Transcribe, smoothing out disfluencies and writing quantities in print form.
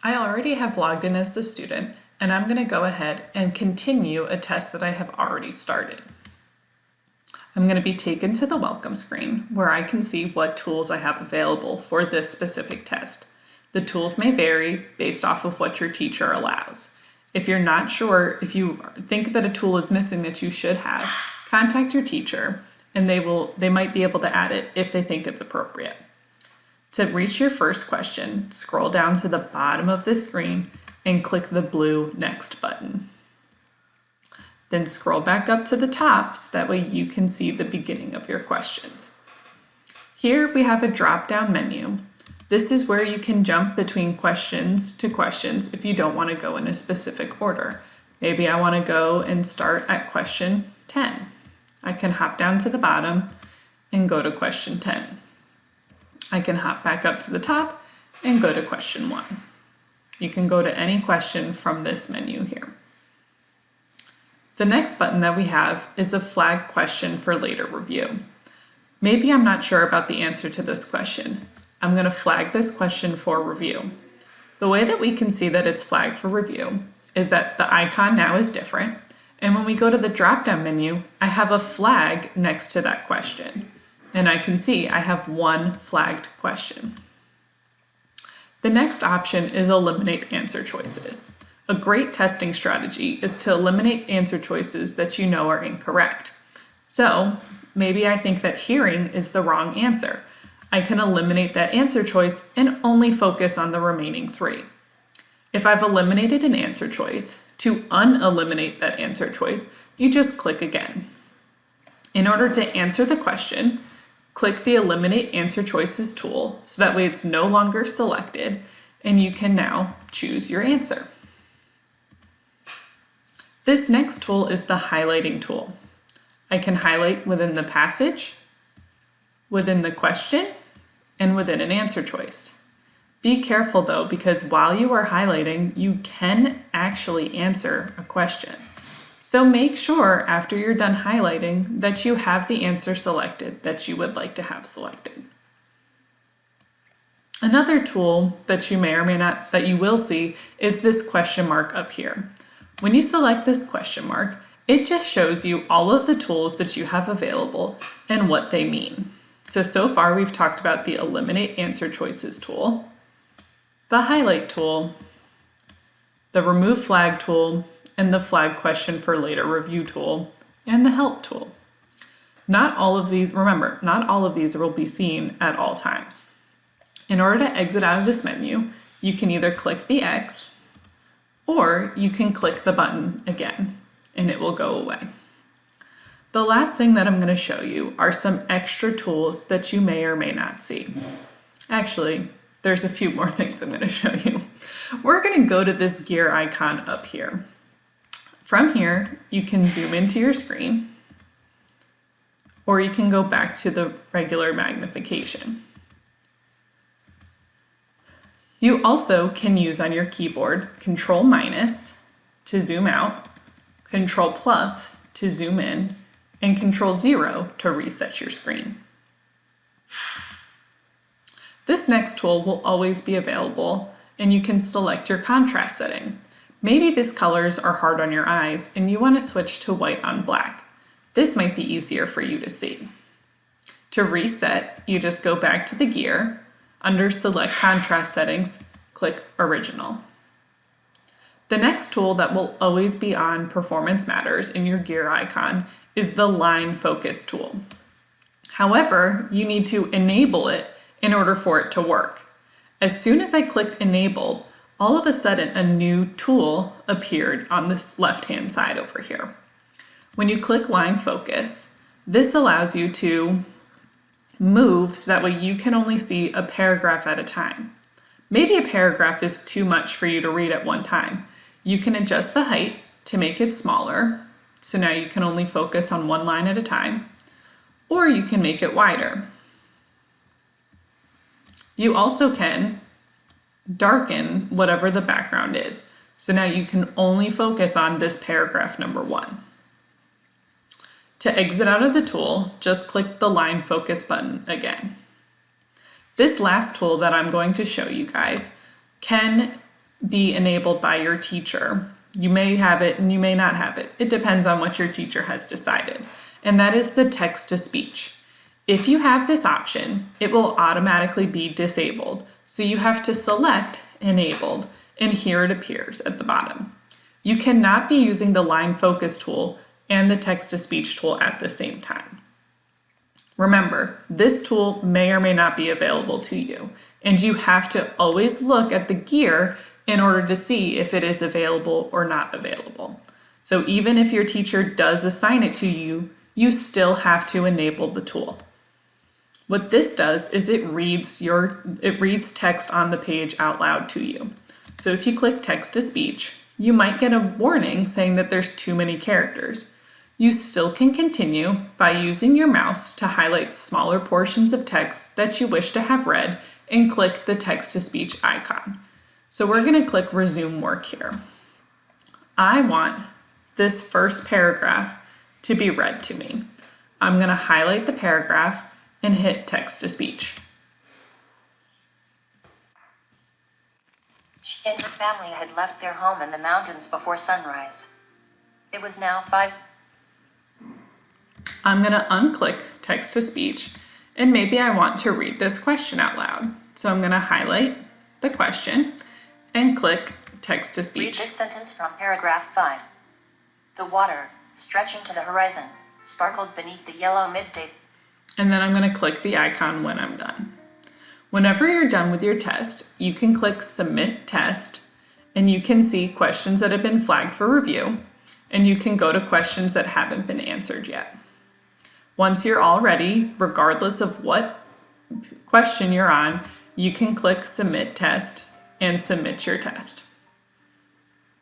I already have logged in as the student, and I'm going to go ahead and continue a test that I have already started. I'm going to be taken to the welcome screen where I can see what tools I have available for this specific test. The tools may vary based off of what your teacher allows. If you're not sure, if you think that a tool is missing that you should have, contact your teacher and they might be able to add it if they think it's appropriate. To reach your first question, scroll down to the bottom of the screen and click the blue Next button. Then scroll back up to the top so that way you can see the beginning of your questions. Here we have a drop-down menu. This is where you can jump between questions to questions if you don't want to go in a specific order. Maybe I want to go and start at question 10. I can hop down to the bottom and go to question 10. I can hop back up to the top and go to question 1. You can go to any question from this menu here. The next button that we have is a flag question for later review. Maybe I'm not sure about the answer to this question. I'm going to flag this question for review. The way that we can see that it's flagged for review is that the icon now is different, and when we go to the drop-down menu, I have a flag next to that question, and I can see I have one flagged question. The next option is eliminate answer choices. A great testing strategy is to eliminate answer choices that you know are incorrect. So maybe I think that hearing is the wrong answer. I can eliminate that answer choice and only focus on the remaining 3. If I've eliminated an answer choice, to uneliminate that answer choice, you just click again. In order to answer the question, click the Eliminate Answer Choices tool so that way it's no longer selected and you can now choose your answer. This next tool is the highlighting tool. I can highlight within the passage, within the question, and within an answer choice. Be careful though, because while you are highlighting, you can actually answer a question. So make sure after you're done highlighting that you have the answer selected that you would like to have selected. Another tool that you may or may not, that you will see, is this question mark up here. When you select this question mark, it just shows you all of the tools that you have available and what they mean. So far we've talked about the Eliminate Answer Choices tool, the Highlight tool, the Remove Flag tool, and the Flag Question for Later Review tool, and the Help tool. Not all of these will be seen at all times. In order to exit out of this menu, you can either click the X or you can click the button again and it will go away. The last thing that I'm going to show you are some extra tools that you may or may not see. Actually, there's a few more things I'm going to show you. We're going to go to this gear icon up here. From here, you can zoom into your screen, or you can go back to the regular magnification. You also can use on your keyboard Control- to zoom out, Control+ to zoom in, and Control-0 to reset your screen. This next tool will always be available, and you can select your contrast setting. Maybe these colors are hard on your eyes and you want to switch to white on black. This might be easier for you to see. To reset, you just go back to the gear, under Select Contrast Settings, click Original. The next tool that will always be on Performance Matters in your gear icon is the Line Focus tool. However, you need to enable it in order for it to work. As soon as I clicked Enabled, all of a sudden a new tool appeared on this left-hand side over here. When you click Line Focus, this allows you to move so that way you can only see a paragraph at a time. Maybe a paragraph is too much for you to read at one time. You can adjust the height to make it smaller, so now you can only focus on one line at a time, or you can make it wider. You also can darken whatever the background is, so now you can only focus on this paragraph number 1. To exit out of the tool, just click the Line Focus button again. This last tool that I'm going to show you guys can be enabled by your teacher. You may have it and you may not have it. It depends on what your teacher has decided. And that is the text to speech. If you have this option, it will automatically be disabled. So you have to select enabled, and here it appears at the bottom. You cannot be using the line focus tool and the text to speech tool at the same time. Remember, this tool may or may not be available to you, and you have to always look at the gear in order to see if it is available or not available. So even if your teacher does assign it to you, you still have to enable the tool. What this does is it reads text on the page out loud to you. So if you click text to speech, you might get a warning saying that there's too many characters. You still can continue by using your mouse to highlight smaller portions of text that you wish to have read and click the text to speech icon. So we're going to click resume work here. I want this first paragraph to be read to me. I'm going to highlight the paragraph and hit text to speech. She and her family had left their home in the mountains before sunrise. It was now 5. I'm going to unclick text to speech, and maybe I want to read this question out loud. So I'm going to highlight the question and click text to speech. Read this sentence from paragraph 5. The water, stretching to the horizon, sparkled beneath the yellow midday. And then I'm going to click the icon when I'm done. Whenever you're done with your test, you can click Submit Test, and you can see questions that have been flagged for review, and you can go to questions that haven't been answered yet. Once you're all ready, regardless of what question you're on, you can click Submit Test and submit your test.